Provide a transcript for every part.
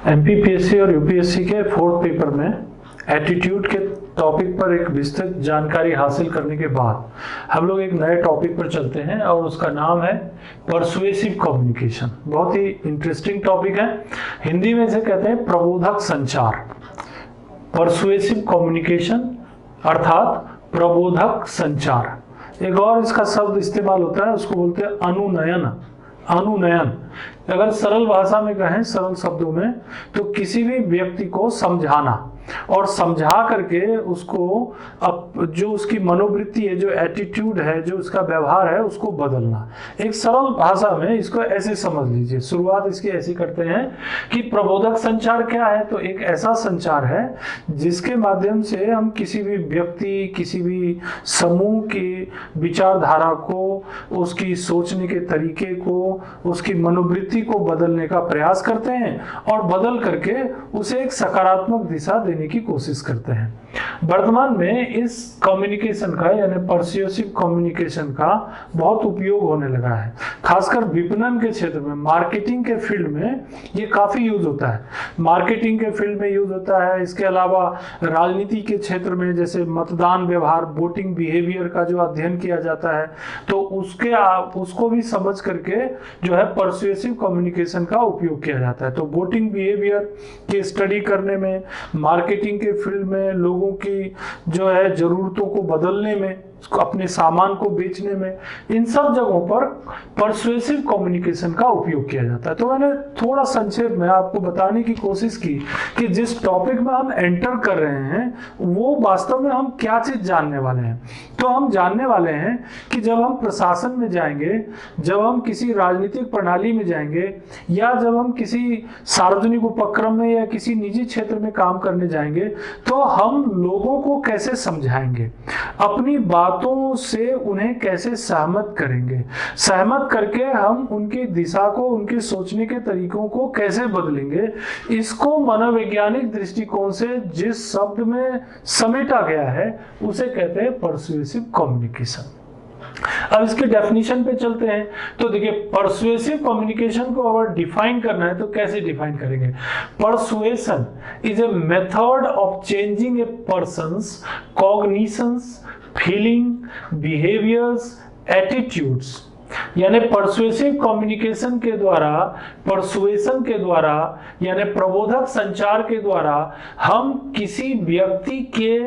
MPPSC और UPSC के fourth paper में एटीट्यूड के टॉपिक पर एक विस्तृत जानकारी हासिल करने के बाद हम लोग एक नए टॉपिक पर चलते हैं और उसका नाम है परसुएसिव कम्युनिकेशन। बहुत ही इंटरेस्टिंग टॉपिक है। हिंदी में इसे कहते हैं प्रबोधक संचार। परसुएसिव कम्युनिकेशन अर्थात प्रबोधक संचार। एक और इसका शब्द इस्तेमाल होता है, उसको बोलते हैं अनुनयन। अनुनयन अगर सरल भाषा में कहें, सरल शब्दों में, तो किसी भी व्यक्ति को समझाना और समझा करके उसको जो उसकी मनोवृत्ति है, जो एटीट्यूड है, जो उसका व्यवहार है, उसको बदलना। एक सरल भाषा में इसको ऐसे समझ लीजिए। शुरुआत इसकी ऐसी करते हैं कि प्रबोधक संचार क्या है। तो एक ऐसा संचार है जिसके माध्यम से हम किसी भी व्यक्ति, किसी भी समूह की विचारधारा को, उसकी सोचने के तरीके को, उसकी मनोवृत्ति को बदलने का प्रयास करते हैं और बदल करके उसे एक सकारात्मक दिशा देने की कोशिश करते हैं। वर्तमान में इस कम्युनिकेशन का यानी परसुएसिव कम्युनिकेशन का बहुत उपयोग होने लगा है। खासकर विपणन के क्षेत्र में, मार्केटिंग के फील्ड में ये काफी यूज होता है। मार्केटिंग के फील्ड में यूज होता है। इसके अलावा राजनीति के क्षेत्र में, जैसे मतदान व्यवहार, वोटिंग बिहेवियर का जो अध्ययन किया जाता है, तो उसको भी समझ करके जो है परसुएसिव कम्युनिकेशन का उपयोग किया जाता है। तो वोटिंग बिहेवियर की स्टडी करने में, मार्केटिंग के फील्ड में, लोगों की जो है जरूरतों को बदलने में, अपने सामान को बेचने में, इन सब जगहों पर परसुएसिव कम्युनिकेशन का उपयोग किया जाता है। तो मैंने थोड़ा संक्षेप में आपको बताने की कोशिश की कि जिस टॉपिक में हम एंटर कर रहे हैं वो वास्तव में हम क्या चीज जानने वाले हैं। तो हम जानने वाले हैं कि जब हम प्रशासन में जाएंगे, जब हम किसी राजनीतिक प्रणाली में जाएंगे, या जब हम किसी सार्वजनिक उपक्रम में या किसी निजी क्षेत्र में काम करने जाएंगे, तो हम लोगों को कैसे समझाएंगे, अपनी बातों से उन्हें कैसे सहमत करेंगे, सहमत करके हम उनकी दिशा को, उनके सोचने के तरीकों को कैसे बदलेंगे। इसको मनोवैज्ञानिक दृष्टिकोण से जिस शब्द में समेटा गया है उसे कहते हैं परसुएसिव कम्युनिकेशन। अब इसके डेफिनेशन पे चलते हैं। तो देखिए, परसुएसिव कम्युनिकेशन को अगर डिफाइन करना है तो कैसे डिफाइन करेंगे। Persuasion is a method of changing a person's cognitions, feeling, behaviours, attitudes. यानी परसुएसिव कम्युनिकेशन के द्वारा, परसुएशन के द्वारा यानी प्रबोधक संचार के द्वारा हम किसी व्यक्ति के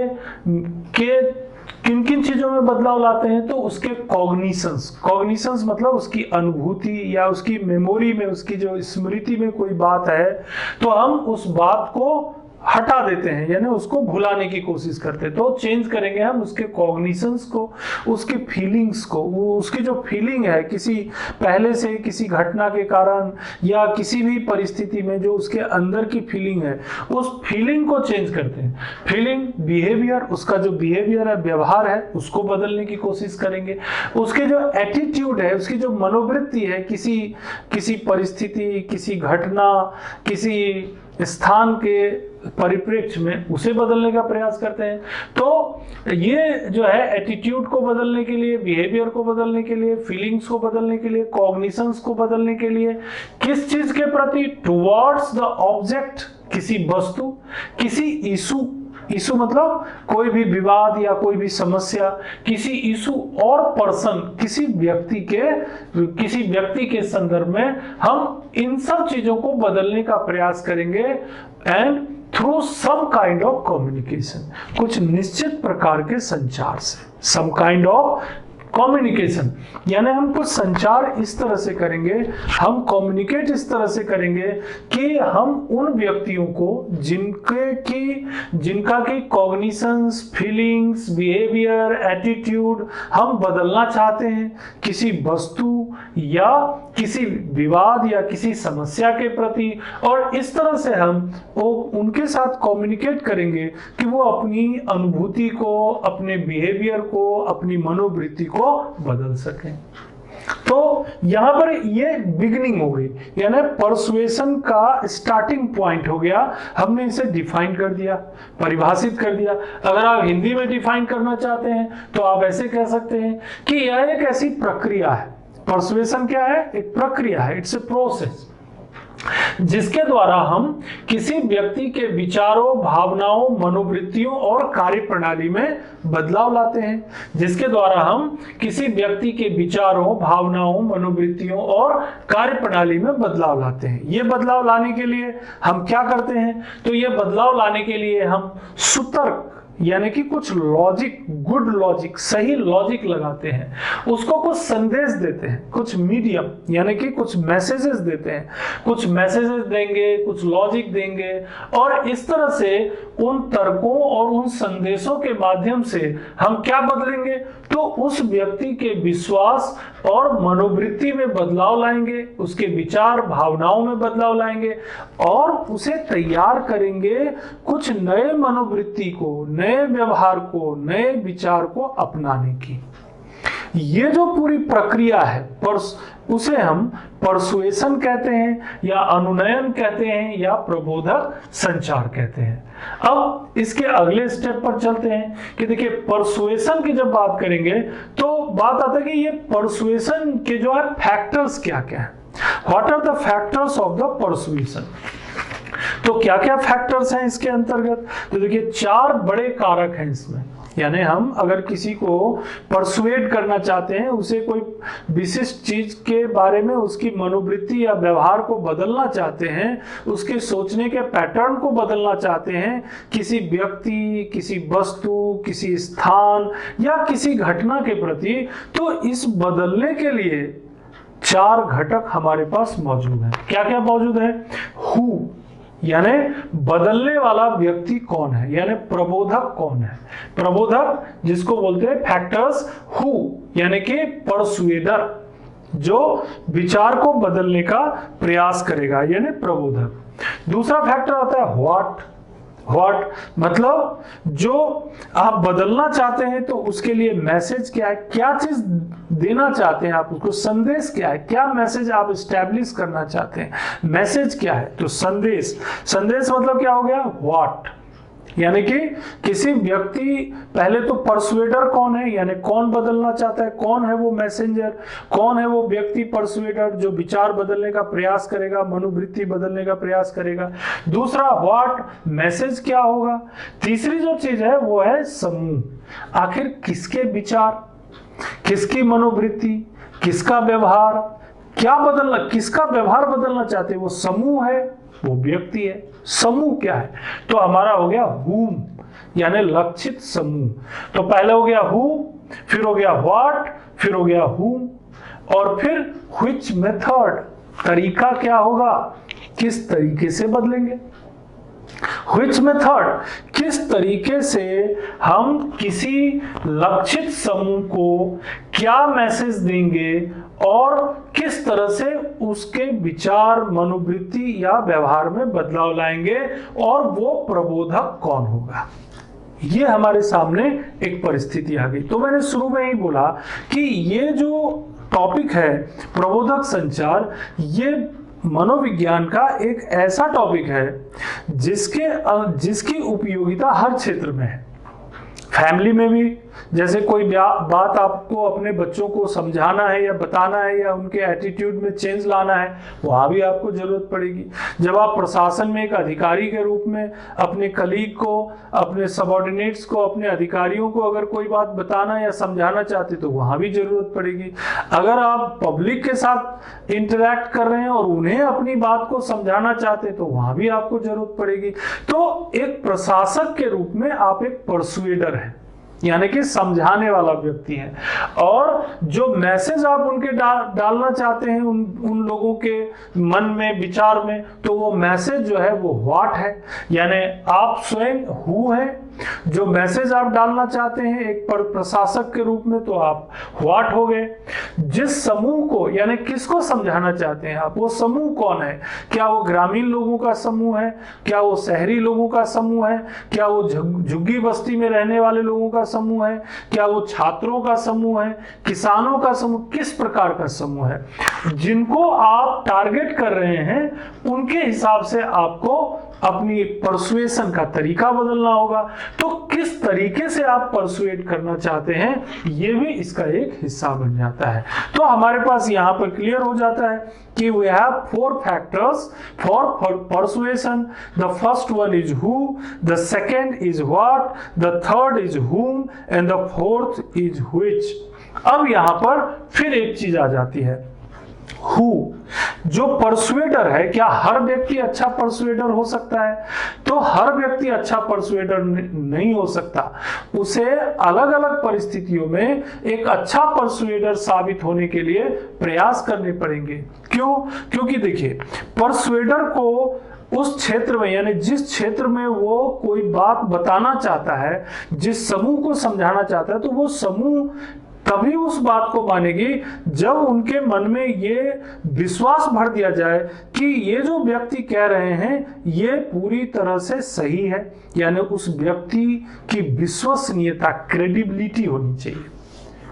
किन किन चीजों में बदलाव लाते हैं। तो उसके कॉग्निशंस मतलब उसकी अनुभूति या उसकी मेमोरी में, उसकी जो स्मृति में कोई बात है, तो हम उस बात को हटा देते हैं, यानी उसको भुलाने की कोशिश करते हैं। तो चेंज करेंगे हम उसके कॉग्निशंस को, उसकी फीलिंग्स को। वो उसकी जो फीलिंग है किसी पहले से किसी घटना के कारण या किसी भी परिस्थिति में, जो उसके अंदर की फीलिंग है, उस फीलिंग को चेंज करते हैं। फीलिंग, बिहेवियर, उसका जो बिहेवियर है, व्यवहार है, उसको बदलने की कोशिश करेंगे। उसके जो एटीट्यूड है, उसकी जो मनोवृत्ति है, किसी परिस्थिति, किसी घटना, किसी स्थान के परिप्रेक्ष्य में, उसे बदलने का प्रयास करते हैं। तो ये जो है एटीट्यूड को बदलने के लिए, बिहेवियर को बदलने के लिए, फीलिंग्स को बदलने के लिए, कॉग्निशंस को बदलने के लिए, किस चीज के प्रति, टुवर्ड्स द ऑब्जेक्ट, किसी वस्तु, किसी इशू मतलब कोई भी विवाद या कोई भी समस्या, किसी इशू और पर्सन, किसी व्यक्ति के संदर्भ में हम इन सब चीजों को बदलने का प्रयास करेंगे। And through some kind of communication, कुछ निश्चित प्रकार के संचार से, सम काइंड ऑफ कम्युनिकेशन, यानी हम कुछ संचार इस तरह से करेंगे, हम कम्युनिकेट इस तरह से करेंगे कि हम उन व्यक्तियों को जिनका की कॉग्निशंस, फीलिंग्स, बिहेवियर, एटीट्यूड हम बदलना चाहते हैं, किसी वस्तु या किसी विवाद या किसी समस्या के प्रति, और इस तरह से हम उनके साथ कम्युनिकेट करेंगे कि वो अपनी अनुभूति को, अपने बिहेवियर को, अपनी मनोवृत्ति को बदल सकें। तो यहां पर ये बिगिनिंग हो गई, यानी परसुएशन का स्टार्टिंग पॉइंट हो गया। हमने इसे डिफाइन कर दिया, परिभाषित कर दिया। अगर आप हिंदी में डिफाइन करना चाहते हैं तो आप ऐसे कह सकते हैं कि यह एक ऐसी प्रक्रिया है। परसुएशन क्या है? एक प्रक्रिया है, इट्स ए प्रोसेस। जिसके द्वारा हम किसी व्यक्ति के विचारों, भावनाओं, मनोवृत्तियों और कार्य प्रणाली में बदलाव लाते हैं। जिसके द्वारा हम किसी व्यक्ति के विचारों, भावनाओं, मनोवृत्तियों और कार्य प्रणाली में बदलाव लाते हैं। ये बदलाव लाने के लिए हम क्या करते हैं? तो ये बदलाव लाने के लिए हम सुतर्क यानी कि कुछ लॉजिक, गुड लॉजिक, सही लॉजिक लगाते हैं, उसको कुछ संदेश देते हैं, कुछ मीडियम यानी कि कुछ मैसेजेस देते हैं, कुछ मैसेजेस देंगे, कुछ लॉजिक देंगे, और इस तरह से उन तर्कों और उन संदेशों के माध्यम से हम क्या बदलेंगे? तो उस व्यक्ति के विश्वास और मनोवृत्ति में बदलाव लाएंगे, उसके विचार, भावनाओं में बदलाव लाएंगे और उसे तैयार करेंगे कुछ नए मनोवृत्ति को, नए व्यवहार को, नए विचार को अपनाने की। ये जो पूरी प्रक्रिया है उसे हम परसुएशन कहते हैं, या अनुनयन कहते हैं, या प्रबोधक संचार कहते हैं। अब इसके अगले स्टेप पर चलते हैं कि देखिए, परसुएशन की जब बात करेंगे तो बात आता है कि ये परसुएशन के जो है फैक्टर्स क्या क्या है। What are the factors of the persuasion? तो क्या क्या फैक्टर्स हैं इसके अंतर्गत? तो देखिए, 4 बड़े कारक हैं इसमें। यानी हम अगर किसी को परसुएड करना चाहते हैं, उसे कोई विशिष्ट चीज के बारे में उसकी मनोवृत्ति या व्यवहार को बदलना चाहते हैं, उसके सोचने के पैटर्न को बदलना चाहते हैं, किसी व्यक्ति, किसी वस्तु, किसी स्थान या किसी घटना के प्रति, तो इस बदलने के लिए 4 घटक हमारे पास मौजूद हैं। क्या क्या मौजूद है? हु यानी बदलने वाला व्यक्ति कौन है, यानी प्रबोधक कौन है। प्रबोधक जिसको बोलते हैं फैक्टर्स हु, यानी कि परसुएडर, जो विचार को बदलने का प्रयास करेगा, यानी प्रबोधक। दूसरा फैक्टर आता है व्हाट। व्हाट मतलब जो आप बदलना चाहते हैं तो उसके लिए मैसेज क्या है, क्या चीज देना चाहते हैं आप, उसको संदेश क्या है, क्या मैसेज आप एस्टैब्लिश करना चाहते हैं, मैसेज क्या है। तो संदेश, संदेश मतलब क्या हो गया? व्हाट। यानी कि किसी व्यक्ति, पहले तो परसुएडर कौन है, यानी कौन बदलना चाहता है, कौन है वो मैसेंजर, कौन है वो व्यक्ति परसुएडर जो विचार बदलने का प्रयास करेगा, मनोवृत्ति बदलने का प्रयास करेगा। दूसरा व्हाट, मैसेज क्या होगा। तीसरी जो चीज है वो है समूह। आखिर किसके विचार, किसकी मनोवृत्ति, किसका व्यवहार, क्या बदलना, किसका व्यवहार बदलना चाहते हैं? वो समूह है, वो व्यक्ति है। समूह क्या है? तो हमारा हो गया whom, यानी लक्षित समूह। तो पहले हो गया who, फिर हो गया what, फिर हो गया whom, और फिर which method, तरीका क्या होगा, किस तरीके से बदलेंगे। Which method, किस तरीके से हम किसी लक्षित समूह को क्या मैसेज देंगे और किस तरह से उसके विचार, मनोवृत्ति या व्यवहार में बदलाव लाएंगे, और वो प्रबोधक कौन होगा। ये हमारे सामने एक परिस्थिति आ गई। तो मैंने शुरू में ही बोला कि ये जो टॉपिक है प्रबोधक संचार, ये मनोविज्ञान का एक ऐसा टॉपिक है जिसकी उपयोगिता हर क्षेत्र में है। फैमिली में भी, जैसे कोई बात आपको अपने बच्चों को समझाना है या बताना है या उनके एटीट्यूड में चेंज लाना है, वहाँ भी आपको जरूरत पड़ेगी। जब आप प्रशासन में एक अधिकारी के रूप में अपने कलीग को, अपने सबऑर्डिनेट्स को, अपने अधिकारियों को अगर कोई बात बताना या समझाना चाहते तो वहाँ भी जरूरत पड़ेगी। अगर आप पब्लिक के साथ इंटरैक्ट कर रहे हैं और उन्हें अपनी बात को समझाना चाहते तो वहाँ भी आपको जरूरत पड़ेगी। तो एक प्रशासक के रूप में आप एक परसुएडर हैं, यानी कि समझाने वाला व्यक्ति है, और जो मैसेज आप उनके डालना चाहते हैं उन लोगों के मन में, विचार में, तो वो मैसेज जो है वो व्हाट है। यानी आप स्वयं हु है, जो मैसेज आप डालना चाहते हैं एक प्रशासक के रूप में, तो आप व्हाट हो गए। जिस समूह को, यानी किसको समझाना चाहते हैं आप, वो समूह कौन है। क्या वो ग्रामीण लोगों का समूह है, क्या वो शहरी लोगों का समूह है, क्या वो झुग्गी बस्ती में रहने वाले लोगों का समूह है, क्या वो छात्रों का समूह है, किसानों का समूह, किस प्रकार का समूह है। जिनको आप टारगेट कर रहे हैं उनके हिसाब से आपको अपनी परसुएशन का तरीका बदलना होगा। तो किस तरीके से आप परसुएट करना चाहते हैं, ये भी इसका एक हिस्सा बन जाता है। तो हमारे पास यहाँ पर क्लियर हो जाता है कि we have 4 factors for persuasion. The first one is who, the second is what, the third is whom, and the fourth is which. अब यहाँ पर फिर एक चीज आ जाती है, हु। जो परसुएडर है, क्या हर व्यक्ति अच्छा परसुएडर हो सकता है? तो हर व्यक्ति अच्छा परसुएडर नहीं हो सकता। उसे अलग अलग परिस्थितियों में एक अच्छा परसुएडर साबित होने के लिए प्रयास करने पड़ेंगे। क्यों? क्योंकि देखिए, परसुएडर को उस क्षेत्र में, यानी जिस क्षेत्र में वो कोई बात बताना चाहता है, जिस समूह को समझाना चाहता है, तो वो समूह तभी उस बात को मानेगी जब उनके मन में ये विश्वास भर दिया जाए कि ये जो व्यक्ति कह रहे हैं ये पूरी तरह से सही है, यानी उस व्यक्ति की विश्वसनीयता, क्रेडिबिलिटी होनी चाहिए,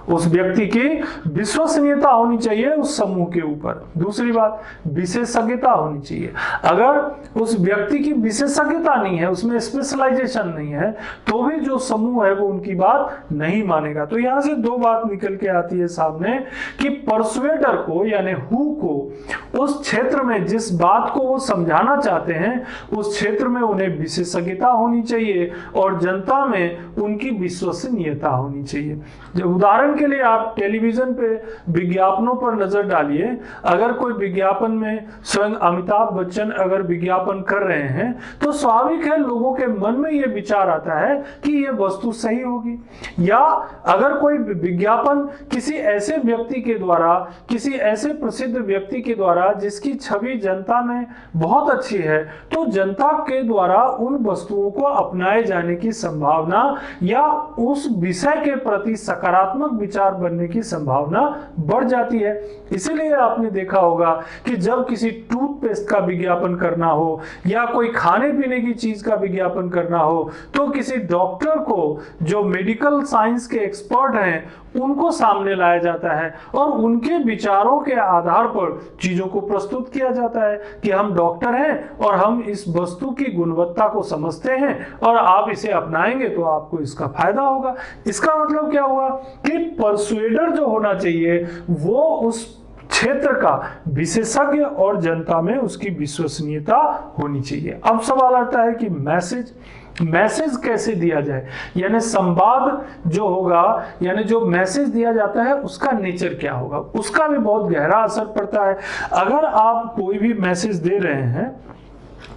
उस व्यक्ति की विश्वसनीयता होनी चाहिए उस समूह के ऊपर। दूसरी बात, विशेषज्ञता होनी चाहिए। अगर उस व्यक्ति की विशेषज्ञता नहीं है, उसमें स्पेशलाइजेशन नहीं है, तो भी जो समूह है वो उनकी बात नहीं मानेगा। तो यहां से 2 बात निकल के आती है सामने कि परसुएडर को, यानी हु को, उस क्षेत्र में जिस बात को वो समझाना चाहते हैं उस क्षेत्र में उन्हें विशेषज्ञता होनी चाहिए और जनता में उनकी विश्वसनीयता होनी चाहिए। जब उदाहरण के लिए आप टेलीविजन पे विज्ञापनों पर नजर डालिए, अगर कोई विज्ञापन में स्वयं अमिताभ बच्चन अगर विज्ञापन कर रहे हैं तो स्वाभाविक है लोगों के मन में यह विचार आता है कि यह वस्तु सही होगी। या अगर कोई विज्ञापन किसी ऐसे व्यक्ति के द्वारा, किसी ऐसे प्रसिद्ध व्यक्ति के द्वारा जिसकी छवि जनता में बहुत अच्छी है, तो जनता के द्वारा उन वस्तुओं को अपनाए जाने की संभावना या उस विषय के प्रति सकारात्मक विचार बनने की संभावना बढ़ जाती है। इसीलिए आपने देखा होगा कि जब किसी टूथपेस्ट का विज्ञापन करना हो या कोई खाने पीने की चीज का विज्ञापन करना हो तो किसी डॉक्टर को, जो मेडिकल साइंस के एक्सपर्ट हैं, उनको सामने लाया जाता है और उनके विचारों के आधार पर चीजों को प्रस्तुत किया जाता है कि हम डॉक्टर हैं और हम इस वस्तु की गुणवत्ता को समझते हैं और आप इसे अपनाएंगे तो आपको इसका फायदा होगा। इसका मतलब क्या हुआ कि परसुएडर जो होना चाहिए वो उस क्षेत्र का विशेषज्ञ और जनता में उसकी विश्वसनीयता होनी चाहिए। अब सवाल आता है कि मैसेज कैसे दिया जाए, यानी संवाद जो होगा, यानी जो मैसेज दिया जाता है उसका नेचर क्या होगा, उसका भी बहुत गहरा असर पड़ता है। अगर आप कोई भी मैसेज दे रहे हैं,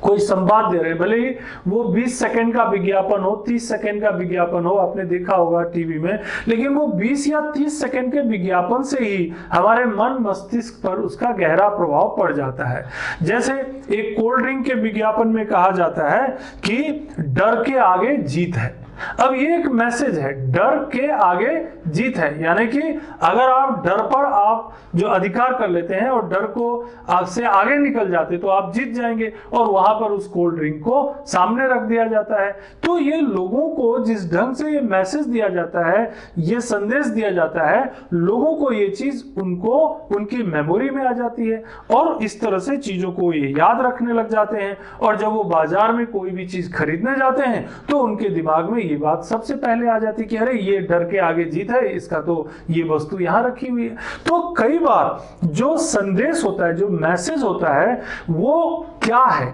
कोई संवाद दे रहे हैं, भले ही वो 20 सेकंड का विज्ञापन हो, 30 सेकंड का विज्ञापन हो, आपने देखा होगा टीवी में, लेकिन वो 20 या 30 सेकंड के विज्ञापन से ही हमारे मन मस्तिष्क पर उसका गहरा प्रभाव पड़ जाता है। जैसे एक कोल्ड ड्रिंक के विज्ञापन में कहा जाता है कि डर के आगे जीत है। अब ये एक मैसेज है, डर के आगे जीत है, यानी कि अगर आप डर पर आप जो अधिकार कर लेते हैं और डर को आपसे आगे निकल जाते तो आप जीत जाएंगे, और वहां पर उस कोल्ड ड्रिंक को सामने रख दिया जाता है। तो ये लोगों को जिस ढंग से ये मैसेज दिया जाता है, ये संदेश दिया जाता है, लोगों को ये चीज उनको उनकी मेमोरी में आ जाती है और इस तरह से चीजों को ये याद रखने लग जाते हैं। और जब वो बाजार में कोई भी चीज खरीदने जाते हैं तो उनके दिमाग में ये बात सबसे पहले आ जाती कि अरे ये डर के आगे जीत है, इसका तो ये वस्तु यहां रखी हुई है। तो कई बार जो संदेश होता है, जो मैसेज होता है, वो क्या है,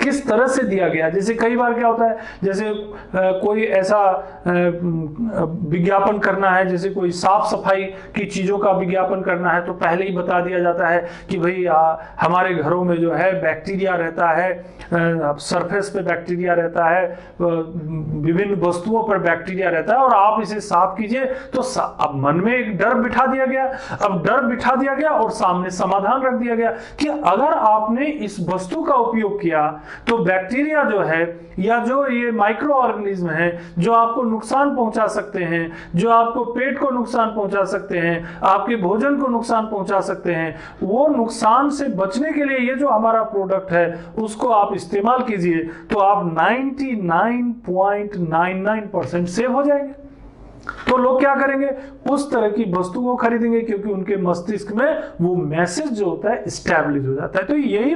किस तरह से दिया गया। जैसे कई बार क्या होता है, जैसे कोई ऐसा विज्ञापन करना है, जैसे कोई साफ सफाई की चीजों का विज्ञापन करना है, तो पहले ही बता दिया जाता है कि भाई हमारे घरों में जो है बैक्टीरिया रहता है, सरफेस पे बैक्टीरिया रहता है, विभिन्न वस्तुओं पर बैक्टीरिया रहता है और आप इसे साफ कीजिए। तो अब मन में एक डर बिठा दिया गया, अब डर बिठा दिया गया और सामने समाधान रख दिया गया कि अगर आपने इस वस्तु का उपयोग किया तो बैक्टीरिया जो है या जो ये माइक्रो ऑर्गेनिज्म है जो आपको नुकसान पहुंचा सकते हैं, जो आपको पेट को नुकसान पहुंचा सकते हैं, आपके भोजन को नुकसान पहुंचा सकते हैं, वो नुकसान से बचने के लिए ये जो हमारा प्रोडक्ट है उसको आप इस्तेमाल कीजिए तो आप 99.99% सेव हो जाएंगे। तो लोग क्या करेंगे, उस तरह की वस्तु को खरीदेंगे क्योंकि उनके मस्तिष्क में वो मैसेज जो होता है स्टैब्लिश हो जाता है। तो यही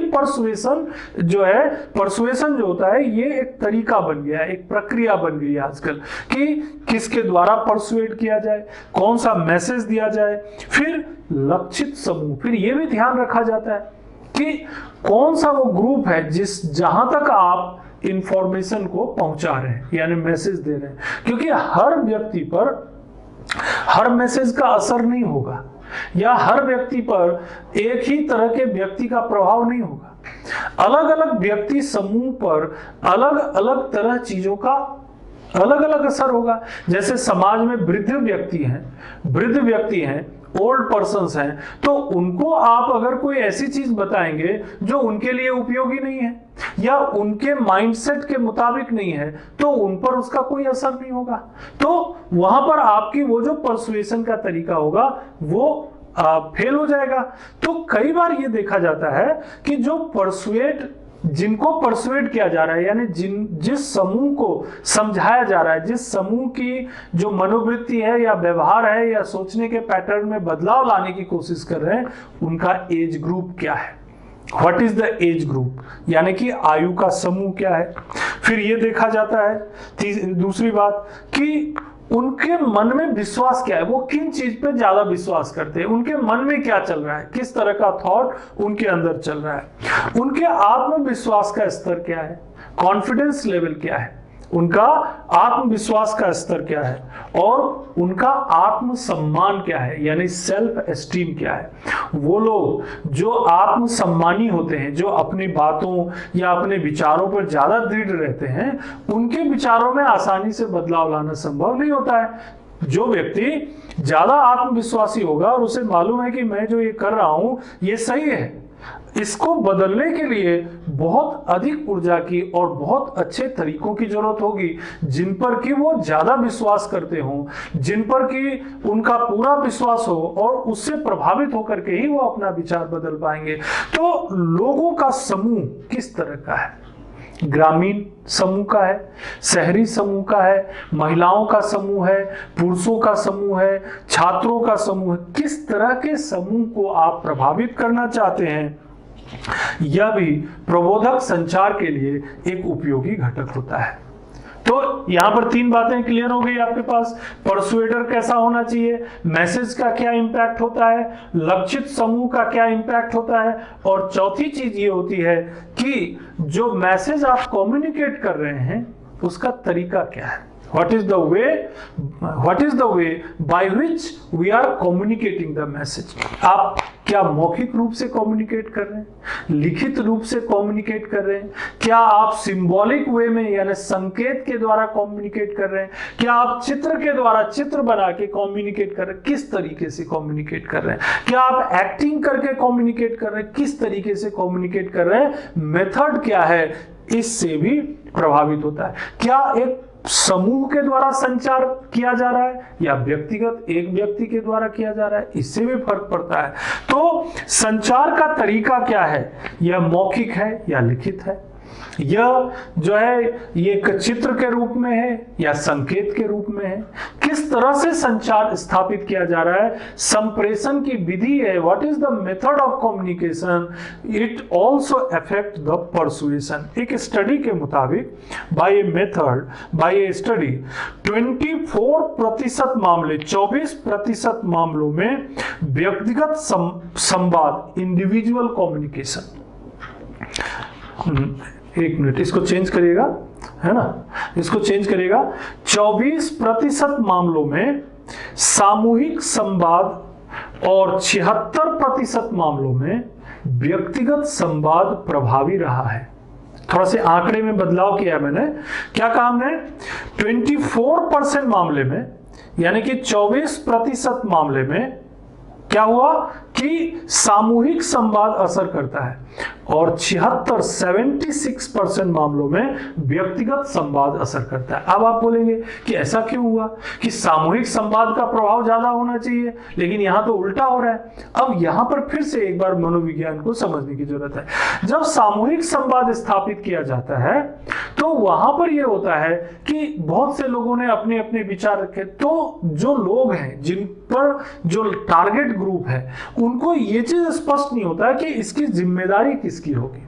परसुएशन जो होता है ये एक तरीका बन गया है, एक प्रक्रिया बन गई है आजकल कि किसके द्वारा परसुएट किया जाए, कौन सा मैसेज दिया जाए। फिर लक्षित समूह, फिर ये भी ध्यान रखा जाता है कि कौन सा वो ग्रुप है जहां तक आप इंफॉर्मेशन को पहुंचा रहे हैं, यानी मैसेज दे रहे हैं, क्योंकि हर व्यक्ति पर हर मैसेज का असर नहीं होगा या हर व्यक्ति पर एक ही तरह के व्यक्ति का प्रभाव नहीं होगा। अलग अलग व्यक्ति समूह पर अलग अलग तरह चीजों का अलग अलग असर होगा। जैसे समाज में वृद्ध व्यक्ति हैं, ओल्ड पर्सन्स हैं, तो उनको आप अगर कोई ऐसी चीज बताएंगे जो उनके लिए उपयोगी नहीं है या उनके माइंडसेट के मुताबिक नहीं है, तो उन पर उसका कोई असर नहीं होगा। तो वहां पर आपकी वो जो परसुएशन का तरीका होगा वो फेल हो जाएगा। तो कई बार ये देखा जाता है कि जिनको परसुएट किया जा रहा है, यानी जिस समूह को समझाया जा रहा है, जिस समूह की जो मनोवृत्ति है या व्यवहार है या सोचने के पैटर्न में बदलाव लाने की कोशिश कर रहे हैं, उनका एज ग्रुप क्या है, what is the age group, यानी कि आयु का समूह क्या है। फिर ये देखा जाता है दूसरी बात कि उनके मन में विश्वास क्या है, वो किन चीज पे ज्यादा विश्वास करते हैं, उनके मन में क्या चल रहा है, किस तरह का थॉट उनके अंदर चल रहा है, उनके आत्मविश्वास का स्तर क्या है, कॉन्फिडेंस लेवल क्या है, उनका आत्मविश्वास का स्तर क्या है, और उनका आत्मसम्मान क्या है, यानी सेल्फ एस्टीम क्या है। वो लोग जो आत्मसम्मानी होते हैं, जो अपनी बातों या अपने विचारों पर ज्यादा दृढ़ रहते हैं, उनके विचारों में आसानी से बदलाव लाना संभव नहीं होता है। जो व्यक्ति ज्यादा आत्मविश्वासी होगा और उसे मालूम है कि मैं जो ये कर रहा हूं ये सही है, इसको बदलने के लिए बहुत अधिक ऊर्जा की और बहुत अच्छे तरीकों की जरूरत होगी, जिन पर कि वो ज्यादा विश्वास करते हों, जिन पर कि उनका पूरा विश्वास हो, और उससे प्रभावित होकर के ही वो अपना विचार बदल पाएंगे। तो लोगों का समूह किस तरह का है, ग्रामीण समूह का है, शहरी समूह का है, महिलाओं का समूह है, पुरुषों का समूह है, छात्रों का समूह है, किस तरह के समूह को आप प्रभावित करना चाहते हैं, यह भी प्रबोधक संचार के लिए एक उपयोगी घटक होता है। तो यहां पर 3 बातें क्लियर हो गई आपके पास। परसुएडर कैसा होना चाहिए, मैसेज का क्या इंपैक्ट होता है, लक्षित समूह का क्या इंपैक्ट होता है, और चौथी चीज ये होती है कि जो मैसेज आप कम्युनिकेट कर रहे हैं उसका तरीका क्या है, what is the way by which we are communicating the message। आप क्या मौखिक रूप से कम्युनिकेट कर रहे हैं, लिखित रूप से कम्युनिकेट कर रहे हैं, क्या आप सिंबॉलिक वे में यानी संकेत के द्वारा कम्युनिकेट कर रहे हैं, क्या आप चित्र के द्वारा चित्र बना के कम्युनिकेट कर रहे हैं, किस तरीके से कम्युनिकेट कर रहे हैं, क्या आप एक्टिंग करके कम्युनिकेट कर रहे हैं, किस तरीके से कम्युनिकेट कर रहे हैं, मेथड क्या है, इससे भी प्रभावित होता है। क्या एक समूह के द्वारा संचार किया जा रहा है या व्यक्तिगत एक व्यक्ति के द्वारा किया जा रहा है, इससे भी फर्क पड़ता है। तो संचार का तरीका क्या है, यह मौखिक है या लिखित है, यह जो है ये चित्र के रूप में है या संकेत के रूप में है, किस तरह से संचार स्थापित किया जा रहा है, संप्रेषण की विधि है, what is the method of communication, it also affect the persuasion. एक स्टडी के मुताबिक बाय ए स्टडी 24% मामले 24% मामलों में व्यक्तिगत संवाद इंडिविजुअल कम्युनिकेशन, एक मिनट इसको चेंज करिएगा, है ना, इसको चेंज करिएगा। 24% मामलों में सामूहिक संवाद और 76% मामलों में व्यक्तिगत संवाद प्रभावी रहा है। थोड़ा से आंकड़े में बदलाव किया है मैंने। क्या कहा हमने, 24% मामले में यानी कि 24% मामले में क्या हुआ कि सामूहिक संवाद असर करता है, और 76% मामलों में व्यक्तिगत संवाद असर करता है। अब आप बोलेंगे कि ऐसा क्यों हुआ कि सामूहिक संवाद का प्रभाव ज्यादा होना चाहिए, लेकिन यहां तो उल्टा हो रहा है। अब यहां पर फिर से एक बार मनोविज्ञान को समझने की जरूरत है। जब सामूहिक संवाद स्थापित किया जाता है तो वहां पर यह होता है कि बहुत से लोगों ने अपने अपने विचार रखे, तो जो लोग हैं जिन पर जो टारगेट ग्रुप है उनको ये चीज स्पष्ट नहीं होता है कि इसकी जिम्मेदारी किसकी होगी,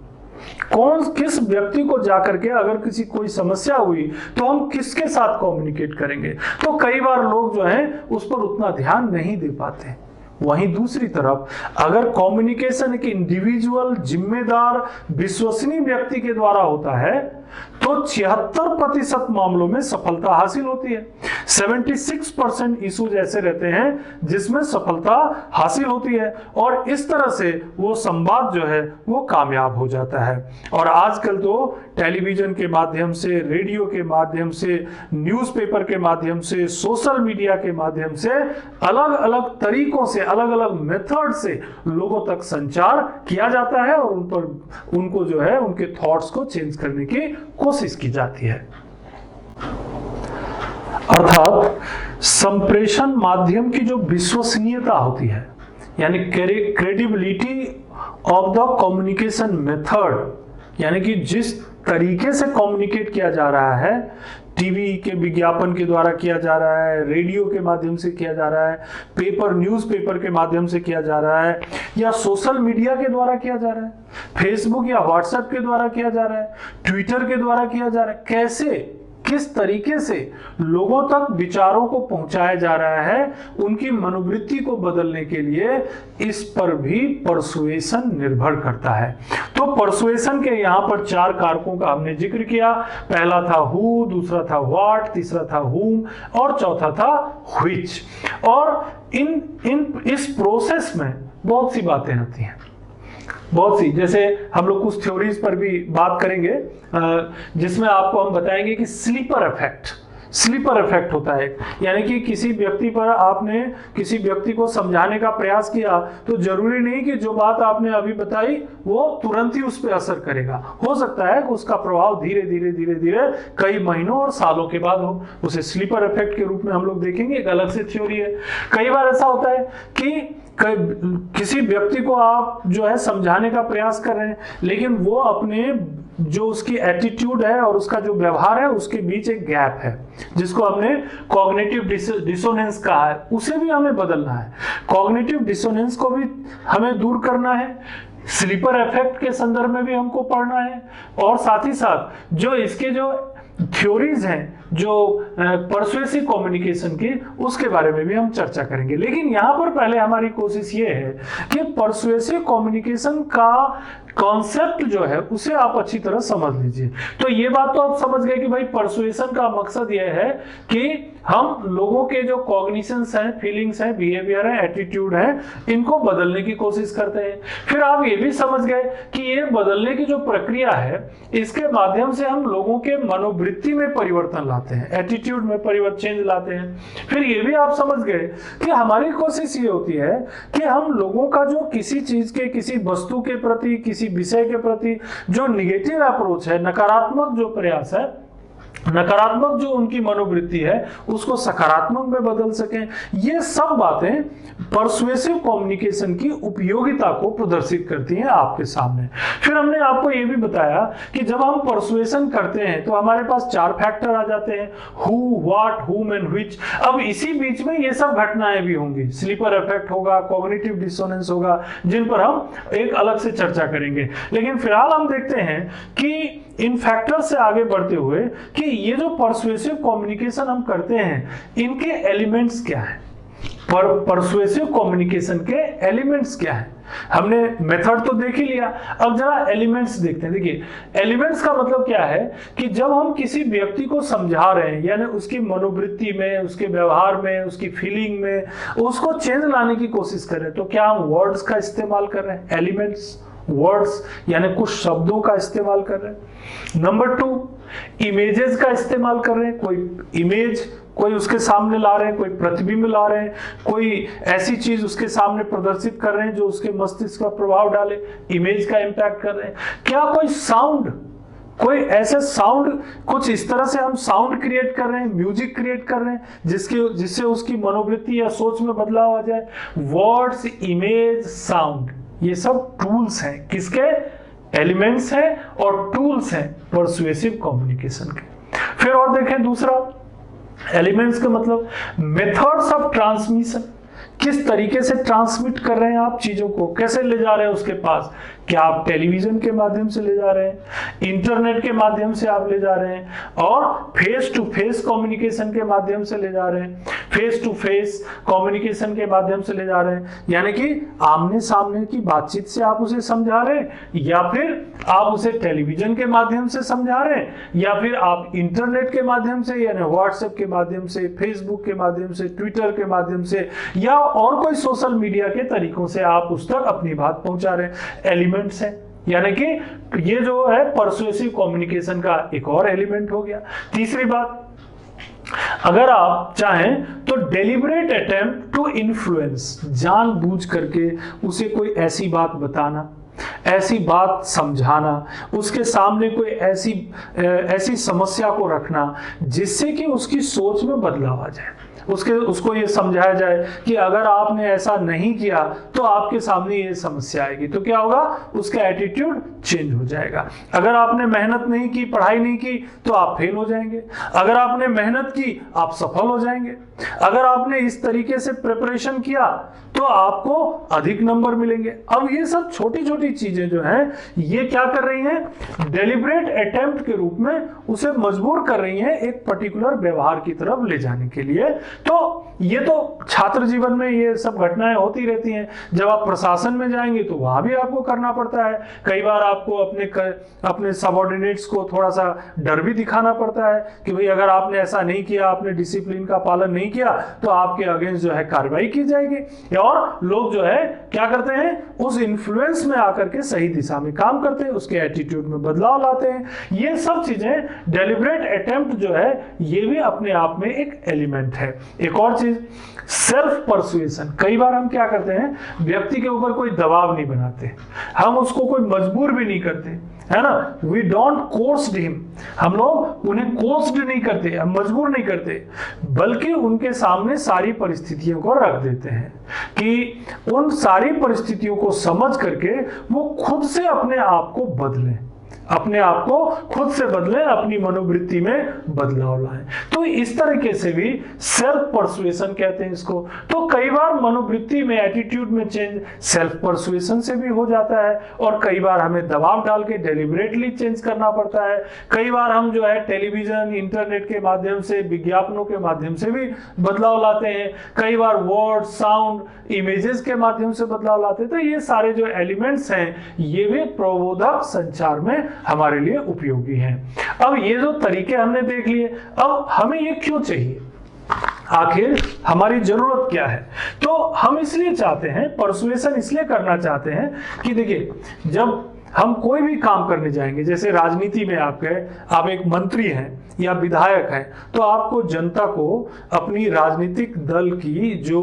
कौन किस व्यक्ति को जाकर के अगर किसी कोई समस्या हुई तो हम किसके साथ कम्युनिकेट करेंगे। तो कई बार लोग जो है उस पर उतना ध्यान नहीं दे पाते। वहीं दूसरी तरफ अगर कम्युनिकेशन एक इंडिविजुअल, जिम्मेदार, विश्वसनीय व्यक्ति के द्वारा होता है तो 76% मामलों में सफलता हासिल होती है। 76% इश्यूज ऐसे रहते हैं जिसमें सफलता हासिल होती है और इस तरह से वो संवाद जो है वो कामयाब हो जाता है। और आजकल तो टेलीविजन के माध्यम से, रेडियो के माध्यम से, न्यूज़पेपर के माध्यम से, सोशल मीडिया के माध्यम से अलग अलग तरीकों से, अलग अलग मेथड से लोगों तक संचार किया जाता है और उन पर उनको जो है उनके थॉट्स को चेंज करने की कोशिश की जाती है। अर्थात संप्रेषण माध्यम की जो विश्वसनीयता होती है, यानी credibility of the communication method, यानी कि जिस तरीके से कम्युनिकेट किया जा रहा है, टीवी के विज्ञापन के द्वारा किया जा रहा है, रेडियो के माध्यम से किया जा रहा है, पेपर, न्यूज़पेपर के माध्यम से किया जा रहा है, या सोशल मीडिया के द्वारा किया जा रहा है, फेसबुक या व्हाट्सएप के द्वारा किया जा रहा है, ट्विटर के द्वारा किया जा रहा है, कैसे, किस तरीके से लोगों तक विचारों को पहुंचाया जा रहा है, उनकी मनोवृत्ति को बदलने के लिए इस पर भी परसुएशन निर्भर करता है। तो परसुएशन के यहाँ पर 4 कारकों का हमने जिक्र किया। पहला था हु, दूसरा था व्हाट, तीसरा था हुम और चौथा था व्हिच। और इस प्रोसेस में बहुत सी बातें आती हैं, बहुत सी, जैसे हम लोग कुछ थ्योरीज पर भी बात करेंगे जिसमें आपको हम बताएंगे कि स्लीपर इफेक्ट होता है। यानी कि किसी व्यक्ति पर आपने किसी व्यक्ति को समझाने का प्रयास किया तो जरूरी नहीं कि जो बात आपने अभी बताई वो तुरंत ही उस पर असर करेगा। हो सकता है कि उसका प्रभाव धीरे धीरे कई महीनों और सालों के बाद हो। उसे स्लीपर इफेक्ट के रूप में हम लोग देखेंगे, एक अलग से थ्योरी है। कई बार ऐसा होता है कि किसी व्यक्ति को आप जो है समझाने का प्रयास कर रहे हैं, लेकिन वो अपने जो उसकी एटीट्यूड है और उसका जो व्यवहार है उसके बीच एक गैप है, जिसको हमने कॉग्निटिव डिसोनेंस कहा है, उसे भी हमें बदलना है। कॉग्निटिव डिसोनेंस को भी हमें दूर करना है, स्लीपर इफेक्ट के संदर्भ में भी हमको पढ़ना है, और साथ ही साथ जो इसके जो थ्योरीज हैं जो परसुएसिव कम्युनिकेशन की, उसके बारे में भी हम चर्चा करेंगे। लेकिन यहाँ पर पहले हमारी कोशिश ये है कि परसुएसिव कम्युनिकेशन का कॉन्सेप्ट जो है उसे आप अच्छी तरह समझ लीजिए। तो ये बात तो आप समझ गए कि भाई परसुएशन का मकसद यह है कि हम लोगों के जो कॉग्निशंस हैं, फीलिंग्स हैं, बिहेवियर है, एटीट्यूड है, इनको बदलने की कोशिश करते हैं। फिर आप ये भी समझ गए कि ये बदलने की जो प्रक्रिया है इसके माध्यम से हम लोगों के मनोवृत्ति में परिवर्तन लाते हैं, एटीट्यूड में परिवर्तन, चेंज लाते हैं। फिर ये भी आप समझ गए कि हमारी कोशिश ये होती है कि हम लोगों का जो किसी चीज के, किसी वस्तु के प्रति, किसी विषय के प्रति जो निगेटिव अप्रोच है, नकारात्मक जो प्रयास है, नकारात्मक जो उनकी मनोवृत्ति है, उसको सकारात्मक में बदल सकें। ये सब बातें परसुएसिव कम्युनिकेशन की उपयोगिता को प्रदर्शित करती हैं आपके सामने। फिर हमने आपको ये भी बताया कि जब हम परसुएशन करते हैं तो हमारे पास 4 फैक्टर आ जाते हैं, who, what, whom and which. अब इसी बीच में ये सब घटनाएं भी होंगी, स्लीपर इफेक्ट होगा, कॉग्निटिव डिसोनेंस होगा, जिन पर हम एक अलग से चर्चा करेंगे। लेकिन फिलहाल हम देखते हैं कि इन फैक्टर से आगे बढ़ते हुए कि ये जो परसुएसिव कम्युनिकेशन हम करते हैं, इनके एलिमेंट्स क्या हैं, परसुएसिव कम्युनिकेशन के एलिमेंट्स क्या हैं। हमने मेथड तो देख ही लिया, अब जरा एलिमेंट्स देखते हैं। देखिए, एलिमेंट्स का मतलब क्या है कि जब हम किसी व्यक्ति को समझा रहे हैं, यानी उसकी मनोवृत्ति में, उसके व्यवहार में, उसकी फीलिंग में, उसको चेंज लाने की कोशिश कर रहे हैं, तो क्या हम वर्ड्स का इस्तेमाल कर रहे हैं, एलिमेंट्स, वर्ड्स यानी कुछ शब्दों का इस्तेमाल कर रहे हैं। नंबर 2, इमेजेस का इस्तेमाल कर रहे हैं, कोई इमेज, कोई उसके सामने ला रहे हैं, कोई प्रतिबिंब ला रहे हैं, कोई ऐसी चीज उसके सामने प्रदर्शित कर रहे हैं जो उसके मस्तिष्क पर प्रभाव डाले, इमेज का इम्पैक्ट कर रहे हैं। क्या कोई साउंड, कोई ऐसे साउंड, कुछ इस तरह से हम साउंड क्रिएट कर रहे हैं, म्यूजिक क्रिएट कर रहे हैं जिससे उसकी मनोवृत्ति या सोच में बदलाव आ जाए। वर्ड्स, इमेज, साउंड, ये सब टूल्स हैं, किसके? एलिमेंट्स हैं और टूल्स हैं पर्सुएसिव कम्युनिकेशन के। फिर और देखें दूसरा, एलिमेंट्स का मतलब मेथड्स ऑफ ट्रांसमिशन, किस तरीके से ट्रांसमिट कर रहे हैं आप चीजों को, कैसे ले जा रहे हैं उसके पास। क्या आप टेलीविजन के माध्यम से ले जा रहे हैं, इंटरनेट के माध्यम से आप ले जा रहे हैं, और फेस टू फेस कम्युनिकेशन के माध्यम से ले जा रहे हैं, फेस टू फेस कम्युनिकेशन के माध्यम से ले जा रहे हैं, यानी कि आमने सामने की बातचीत से आप उसे समझा रहे हैं, या फिर आप उसे टेलीविजन के माध्यम से समझा रहे हैं, या फिर आप इंटरनेट के माध्यम से, यानी व्हाट्सएप के माध्यम से, फेसबुक के माध्यम से, ट्विटर के माध्यम से, या और कोई सोशल मीडिया के तरीकों से आप उस तक अपनी बात पहुंचा रहे हैं। एलिमेंट्स है, यानी कि ये जो है परसुएसिव कम्युनिकेशन का एक और एलिमेंट हो गया। तीसरी बात, अगर आप चाहें तो डेलिबरेट अटेम्प्ट टू इन्फ्लुएंस, जानबूझ करके उसे कोई ऐसी बात बताना, ऐसी बात समझाना, उसके सामने कोई ऐसी समस्या को रखना जिससे कि उसकी सोच में बदलाव आ जाए, उसको ये समझाया जाए कि अगर आपने ऐसा नहीं किया तो आपके सामने ये समस्या आएगी, तो क्या होगा, उसका एटीट्यूड चेंज हो जाएगा। अगर आपने मेहनत नहीं की, पढ़ाई नहीं की, तो आप फेल हो जाएंगे। अगर आपने मेहनत की, आप सफल हो जाएंगे। अगर आपने इस तरीके से प्रिपरेशन किया तो आपको अधिक नंबर मिलेंगे। अब ये सब छोटी छोटी चीजें जो हैं, ये क्या कर रही हैं, डेलिब्रेट अटेम्प्ट के रूप में उसे मजबूर कर रही हैं एक पर्टिकुलर व्यवहार की तरफ ले जाने के लिए। तो ये तो छात्र जीवन में ये सब घटनाएं होती रहती हैं। जब आप प्रशासन में जाएंगे तो वहां भी आपको करना पड़ता है। कई बार आपको अपने सबऑर्डिनेट्स को थोड़ा सा डर भी दिखाना पड़ता है कि भाई अगर आपने ऐसा नहीं किया, आपने डिसिप्लिन का पालन नहीं किया, तो आपके अगेंस्ट जो है कार्रवाई की जाएगी। और लोग जो है क्या करते हैं, उस इन्फ्लुएंस में आकर के सही दिशा में काम करते हैं, उसके एटीट्यूड में बदलाव लाते हैं। ये सब चीजें डेलिब्रेट अटेम्प्ट जो है, ये भी अपने आप में एक एलिमेंट है। एक और चीज, सेल्फ परसुएशन। कई बार हम क्या करते हैं, व्यक्ति के ऊपर कोई दबाव नहीं बनाते, हम उसको कोई मजबूर भी नहीं करते, है ना। वी डोंट कोर्स्ड हिम, हम लोग उन्हें कोर्स्ड नहीं करते, हम मजबूर नहीं करते, बल्कि उनके सामने सारी परिस्थितियों को रख देते हैं कि उन सारी परिस्थितियों को समझ करके वो खुद से अपने आप को बदलें, अपने आप को खुद से बदलें, अपनी मनोवृत्ति में बदलाव लाएं। तो इस तरीके से भी सेल्फ परसुएशन कहते हैं इसको। तो कई बार मनोवृत्ति में, एटीट्यूड में चेंज सेल्फ परसुएशन से भी हो जाता है, और कई बार हमें दबाव डाल के डेलिबरेटली चेंज करना पड़ता है। कई बार हम जो है टेलीविजन, इंटरनेट के माध्यम से, विज्ञापनों के माध्यम से भी बदलाव लाते हैं। कई बार वर्ड, साउंड, इमेजेस के माध्यम से बदलाव लाते हैं। तो ये सारे जो एलिमेंट्स हैं, ये भी प्रबोधक संचार में हमारे लिए उपयोगी हैं। अब ये जो तरीके हमने देख लिए, अब हमें ये क्यों चाहिए, आखिर हमारी जरूरत क्या है। तो हम इसलिए चाहते हैं, परसुएशन इसलिए करना चाहते हैं कि देखिए, जब हम कोई भी काम करने जाएंगे, जैसे राजनीति में आप एक मंत्री हैं या विधायक हैं, तो आपको जनता को अपनी राजनीतिक दल की जो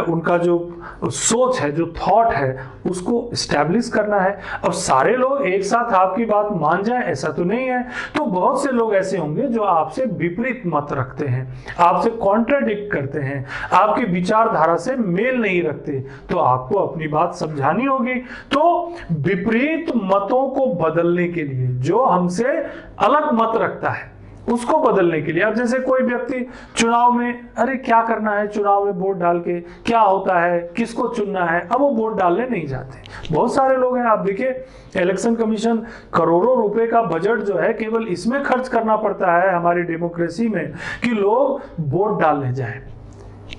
उनका जो सोच है, जो थॉट है, उसको स्टैब्लिश करना है। अब सारे लोग एक साथ आपकी बात मान जाएं ऐसा तो नहीं है। तो बहुत से लोग ऐसे होंगे जो आपसे विपरीत मत रखते हैं, आपसे कॉन्ट्राडिक्ट करते हैं, आपकी विचारधारा से मेल नहीं रखते, तो आपको अपनी बात समझानी होगी। तो विपरीत मतों को बदलने के लिए, जो हमसे अलग मत रखता है, उसको बदलने के लिए, अब जैसे कोई व्यक्ति चुनाव में, अरे क्या करना है चुनाव में वोट डाल के, क्या होता है, किसको चुनना है, अब वो वोट डालने नहीं जाते। बहुत सारे लोग हैं, आप देखिए इलेक्शन कमीशन करोड़ों रुपए का बजट जो है केवल इसमें खर्च करना पड़ता है हमारी डेमोक्रेसी में कि लोग वोट डालने जाएं।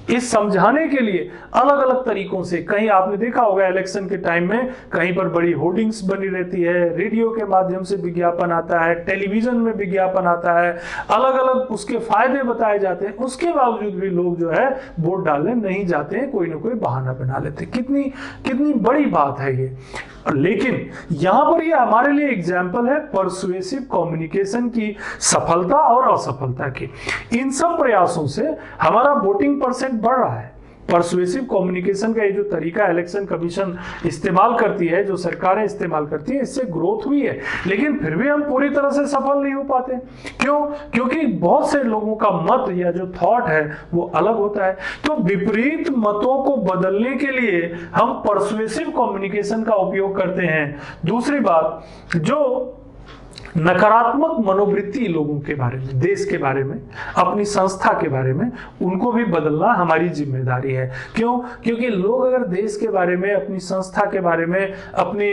इस समझाने के लिए अलग अलग तरीकों से, कहीं आपने देखा होगा इलेक्शन के टाइम में कहीं पर बड़ी होर्डिंग्स बनी रहती है, रेडियो के माध्यम से विज्ञापन आता है, टेलीविजन में विज्ञापन आता है, अलग अलग उसके फायदे बताए जाते हैं, उसके बावजूद भी लोग जो है वोट डालने नहीं जाते हैं, कोई ना कोई बहाना बना लेते हैं। कितनी कितनी बड़ी बात है ये। लेकिन यहां पर ये हमारे लिए एग्जाम्पल है परसुएसिव कम्युनिकेशन की सफलता और असफलता की। इन सब प्रयासों से हमारा वोटिंग परसेंट बढ़ रहा है। परसुएसिव कम्युनिकेशन का ये जो तरीका इलेक्शन कमीशन इस्तेमाल करती है, जो सरकारें इस्तेमाल करती है, इससे ग्रोथ हुई है, लेकिन फिर भी हम पूरी तरह से सफल नहीं हो पाते। क्यों? क्योंकि बहुत से लोगों का मत या जो थॉट है वो अलग होता है। तो विपरीत मतों को बदलने के लिए हम परसुएसिव कम्युनिकेशन का उपयोग करते हैं। दूसरी बात, जो नकारात्मक मनोवृत्ति लोगों के बारे में, देश के बारे में, अपनी संस्था के बारे में, उनको भी बदलना हमारी जिम्मेदारी है। क्यों? क्योंकि लोग अगर देश के बारे में, अपनी संस्था के बारे में, अपनी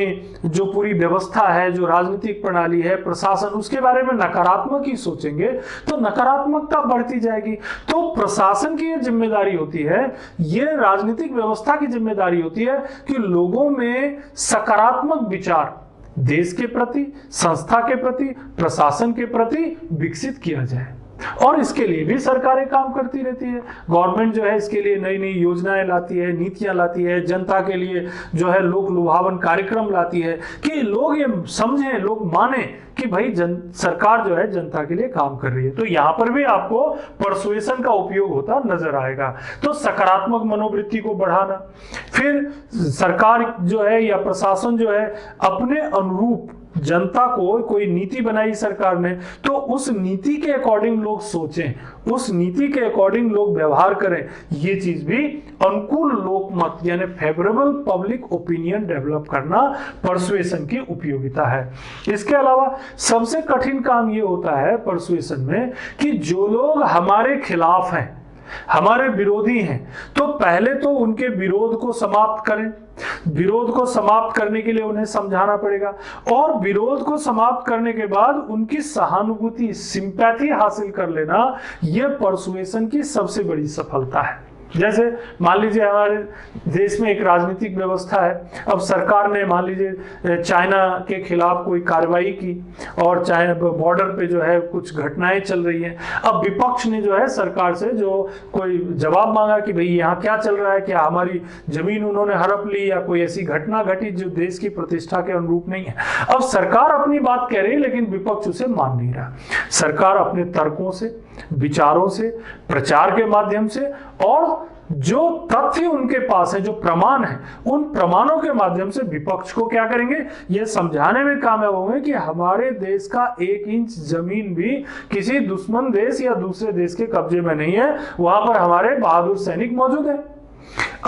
जो पूरी व्यवस्था है, जो राजनीतिक प्रणाली है, प्रशासन, उसके बारे में नकारात्मक ही सोचेंगे तो नकारात्मकता बढ़ती जाएगी। तो प्रशासन की ये जिम्मेदारी होती है, ये राजनीतिक व्यवस्था की जिम्मेदारी होती है कि लोगों में सकारात्मक विचार देश के प्रति, संस्था के प्रति, प्रशासन के प्रति विकसित किया जाए। और इसके लिए भी सरकारें काम करती रहती है। गवर्नमेंट जो है इसके लिए नई नई योजनाएं लाती है, नीतियां लाती है, जनता के लिए जो है लोक लुभावन कार्यक्रम लाती है कि लोग ये समझें, लोग माने कि भाई सरकार जो है जनता के लिए काम कर रही है। तो यहाँ पर भी आपको परसुएशन का उपयोग होता नजर आएगा। तो सकारात्मक मनोवृत्ति को बढ़ाना, फिर सरकार जो है या प्रशासन जो है अपने अनुरूप जनता को कोई नीति बनाई सरकार ने, तो उस नीति के अकॉर्डिंग लोग सोचें, उस नीति के अकॉर्डिंग लोग व्यवहार करें। ये चीज भी अनुकूल लोकमत यानी फेवरेबल पब्लिक ओपिनियन डेवलप करना परसुएशन की उपयोगिता है। इसके अलावा सबसे कठिन काम ये होता है परसुएशन में कि जो लोग हमारे खिलाफ हैं, हमारे विरोधी हैं, तो पहले तो उनके विरोध को समाप्त करें। विरोध को समाप्त करने के लिए उन्हें समझाना पड़ेगा, और विरोध को समाप्त करने के बाद उनकी सहानुभूति, सिंपैथी हासिल कर लेना, यह परसुएशन की सबसे बड़ी सफलता है। जैसे मान लीजिए हमारे देश में एक राजनीतिक व्यवस्था है, अब सरकार ने मान लीजिए चाइना के खिलाफ कोई कार्रवाई की और चाइना बॉर्डर पे जो है कुछ घटनाएं चल रही हैं। अब विपक्ष ने जो है सरकार से जो कोई जवाब मांगा कि भाई यहाँ क्या चल रहा है, क्या हमारी जमीन उन्होंने हड़प ली या कोई ऐसी घटना घटी जो देश की प्रतिष्ठा के अनुरूप नहीं है। अब सरकार अपनी बात कह रही है लेकिन विपक्ष उसे मान नहीं रहा। सरकार अपने तर्कों से, विचारों से, प्रचार के माध्यम से और जो तथ्य उनके पास है, जो प्रमाण है, उन प्रमाणों के माध्यम से विपक्ष को क्या करेंगे, ये समझाने में कामयाब होंगे कि हमारे देश का 1 इंच जमीन भी किसी दुश्मन देश या दूसरे देश के कब्जे में नहीं है, वहां पर हमारे बहादुर सैनिक मौजूद हैं।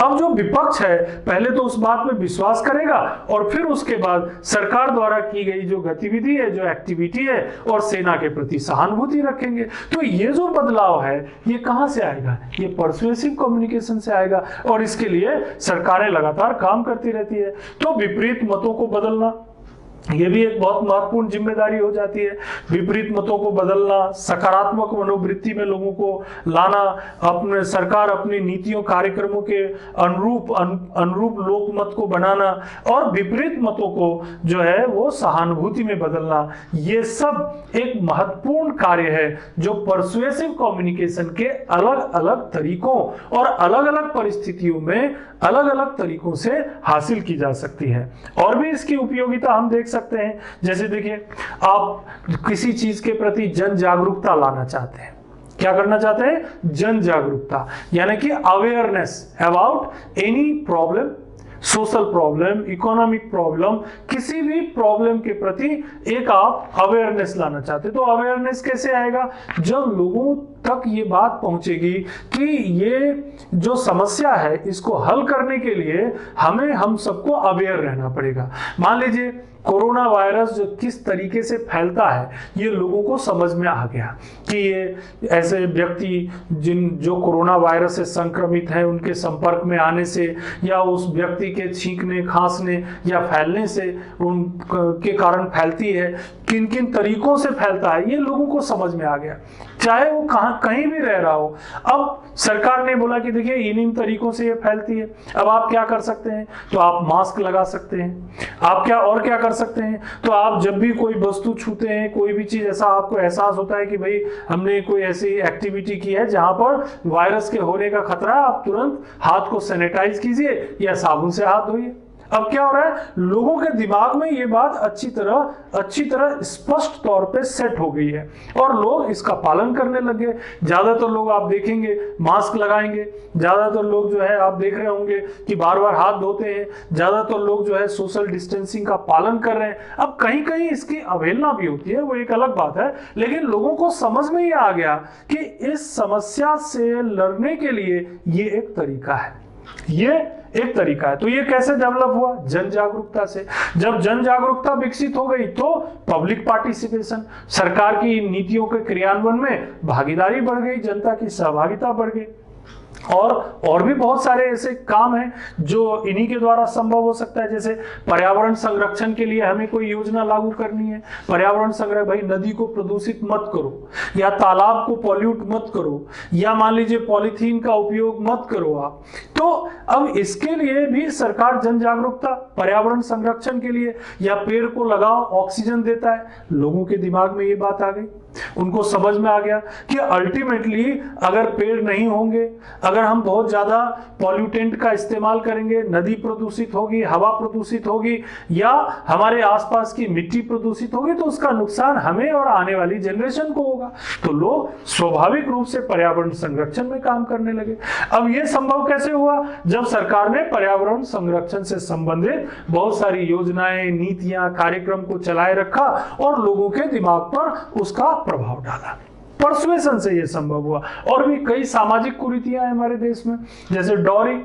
अब जो विपक्ष है पहले तो उस बात में विश्वास करेगा और फिर उसके बाद सरकार द्वारा की गई जो गतिविधि है, जो एक्टिविटी है, और सेना के प्रति सहानुभूति रखेंगे। तो ये जो बदलाव है ये कहां से आएगा? ये परसुएसिव कम्युनिकेशन से आएगा, और इसके लिए सरकारें लगातार काम करती रहती है। तो विपरीत मतों को बदलना ये भी एक बहुत महत्वपूर्ण जिम्मेदारी हो जाती है। विपरीत मतों को बदलना, सकारात्मक मनोवृत्ति में लोगों को लाना, अपने सरकार अपनी नीतियों कार्यक्रमों के अनुरूप लोकमत को बनाना, और विपरीत मतों को जो है वो सहानुभूति में बदलना, ये सब एक महत्वपूर्ण कार्य है जो परसुएसिव कम्युनिकेशन के अलग अलग तरीकों और अलग अलग परिस्थितियों में अलग अलग तरीकों से हासिल की जा सकती है। और भी इसकी उपयोगिता हम देख सकते हैं। जैसे देखिए, आप किसी चीज के प्रति जन जागरूकता लाना चाहते हैं, क्या करना चाहते हैं? जन जागरूकता, यानी कि awareness about any problem, social problem, economic problem, किसी भी प्रॉब्लम के प्रति एक आप अवेयरनेस लाना चाहते हैं। तो अवेयरनेस कैसे आएगा? जब लोगों तक ये बात पहुंचेगी कि ये जो समस्या है इसको हल करने के लिए हमें हम सबको अवेयर रहना पड़ेगा। मान लीजिए कोरोना वायरस जो किस तरीके से फैलता है ये लोगों को समझ में आ गया कि ये ऐसे व्यक्ति जो कोरोना वायरस से संक्रमित हैं, उनके संपर्क में आने से या उस व्यक्ति के छींकने, खांसने या फैलने से उन के कारण फैलती है, किन किन तरीकों से फैलता है, ये लोगों को समझ में आ गया, चाहे वो कहीं भी रह रहा हो। अब सरकार ने बोला कि देखिए इन तरीकों से ये फैलती है, अब आप क्या कर सकते हैं, तो आप मास्क लगा सकते हैं, आप क्या कर सकते हैं, तो आप जब भी कोई वस्तु छूते हैं, कोई भी चीज ऐसा आपको एहसास होता है कि भाई हमने कोई ऐसी एक्टिविटी की है जहां पर वायरस के होने का खतरा है, आप तुरंत हाथ को सैनिटाइज कीजिए या साबुन से हाथ धोइए। अब क्या हो रहा है, लोगों के दिमाग में ये बात अच्छी तरह स्पष्ट तौर पे सेट हो गई है और लोग इसका पालन करने लगे। ज्यादातर लोग आप देखेंगे मास्क लगाएंगे, ज्यादातर लोग जो है आप देख रहे होंगे कि बार बार हाथ धोते हैं, ज्यादातर लोग जो है सोशल डिस्टेंसिंग का पालन कर रहे हैं। अब कहीं कहीं इसकी अवहेलना भी होती है, वो एक अलग बात है, लेकिन लोगों को समझ में ये आ गया कि इस समस्या से लड़ने के लिए ये एक तरीका है, ये एक तरीका है। तो ये कैसे डेवलप हुआ, जन जागरूकता से। जब जन जागरूकता विकसित हो गई तो पब्लिक पार्टिसिपेशन, सरकार की नीतियों के क्रियान्वयन में भागीदारी बढ़ गई, जनता की सहभागिता बढ़ गई। और भी बहुत सारे ऐसे काम हैं जो इन्हीं के द्वारा संभव हो सकता है। जैसे पर्यावरण संरक्षण के लिए हमें कोई योजना लागू करनी है, पर्यावरण संरक्षण, भाई नदी को प्रदूषित मत करो या तालाब को पॉल्यूट मत करो या मान लीजिए पॉलीथीन का उपयोग मत करो आप। तो अब इसके लिए भी सरकार जन जागरूकता, पर्यावरण संरक्षण के लिए, या पेड़ को लगाओ ऑक्सीजन देता है, लोगों के दिमाग में ये बात आ गई, उनको समझ में आ गया कि अल्टीमेटली अगर पेड़ नहीं होंगे, अगर हम बहुत ज्यादा पॉल्यूटेंट का इस्तेमाल करेंगे, नदी प्रदूषित होगी, हवा प्रदूषित होगी या हमारे आसपास की मिट्टी प्रदूषित होगी, तो उसका नुकसान हमें और आने वाली जनरेशन को होगा। तो लोग स्वाभाविक रूप से पर्यावरण संरक्षण में काम करने लगे। अब यह संभव कैसे हुआ, जब सरकार ने पर्यावरण संरक्षण से संबंधित बहुत सारी योजनाएं, नीतियां, कार्यक्रम को चलाए रखा और लोगों के दिमाग पर उसका प्रभाव डाला। परसुएशन से यह संभव हुआ। और भी कई सामाजिक कुरीतियां हैं हमारे देश में, जैसे डॉरी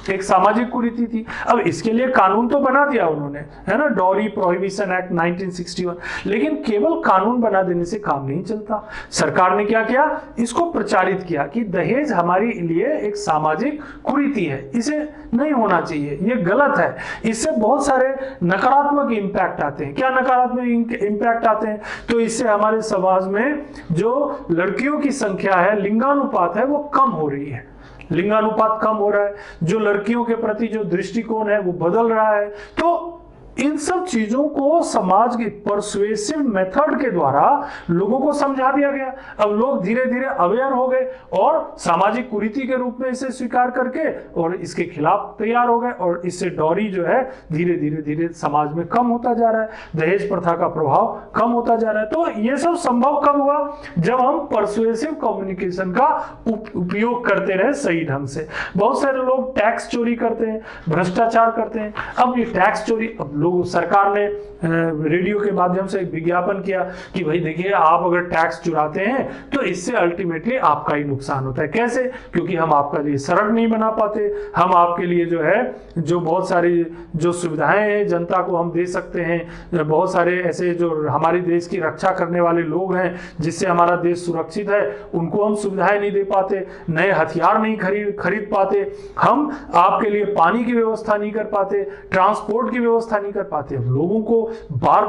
एक सामाजिक कुरीति थी। अब इसके लिए कानून तो बना दिया उन्होंने, है ना, डॉरी प्रोहिबिशन एक्ट 1961, लेकिन केवल कानून बना देने से काम नहीं चलता। सरकार ने क्या किया, इसको प्रचारित किया कि दहेज हमारे लिए एक सामाजिक कुरीति है, इसे नहीं होना चाहिए, ये गलत है, इससे बहुत सारे नकारात्मक इंपैक्ट आते हैं। क्या नकारात्मक इंपैक्ट आते हैं, तो इससे हमारे समाज में जो लड़कियों की संख्या है, लिंगानुपात है, वो कम हो रही है, लिंगानुपात कम हो रहा है, जो लड़कियों के प्रति जो दृष्टिकोण है वो बदल रहा है। तो इन सब चीजों को समाज के परसुएसिव मेथड के द्वारा लोगों को समझा दिया गया। अब लोग धीरे धीरे अवेयर हो गए और सामाजिक कुरीति के रूप में इसे स्वीकार करके और इसके खिलाफ तैयार हो गए, और इससे डॉरी जो है धीरे धीरे समाज में कम होता जा रहा है, दहेज प्रथा का प्रभाव कम होता जा रहा है। तो ये सब संभव कब हुआ, जब हम परसुएसिव कम्युनिकेशन का उपयोग करते रहे सही ढंग से। बहुत सारे लोग टैक्स चोरी करते हैं, भ्रष्टाचार करते हैं। अब ये टैक्स चोरी, अब सरकार ने रेडियो के माध्यम से एक विज्ञापन किया कि भाई देखिए आप अगर टैक्स चुराते हैं तो इससे अल्टीमेटली आपका ही नुकसान होता है। कैसे, क्योंकि हम आपका लिए सड़क नहीं बना पाते, हम आपके लिए जो है जो बहुत सारी जो सुविधाएं हैं जनता को हम दे सकते हैं, बहुत सारे ऐसे जो हमारे देश की रक्षा करने वाले लोग हैं जिससे हमारा देश सुरक्षित है, उनको हम सुविधाएं नहीं दे पाते, नए हथियार नहीं खरीद पाते, हम आपके लिए पानी की व्यवस्था नहीं कर पाते, ट्रांसपोर्ट की व्यवस्था नहीं कर पाते। लोगों को बार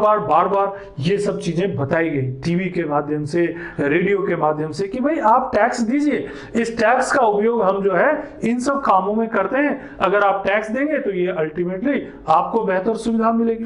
बार ये सब चीजें बताई गई टीवी के माध्यम से, रेडियो के माध्यम से कि भाई आप टैक्स दीजिए, इस टैक्स का उपयोग हम जो है इन सब कामों में करते हैं, अगर आप टैक्स देंगे तो ये अल्टीमेटली आपको बेहतर सुविधा मिलेगी।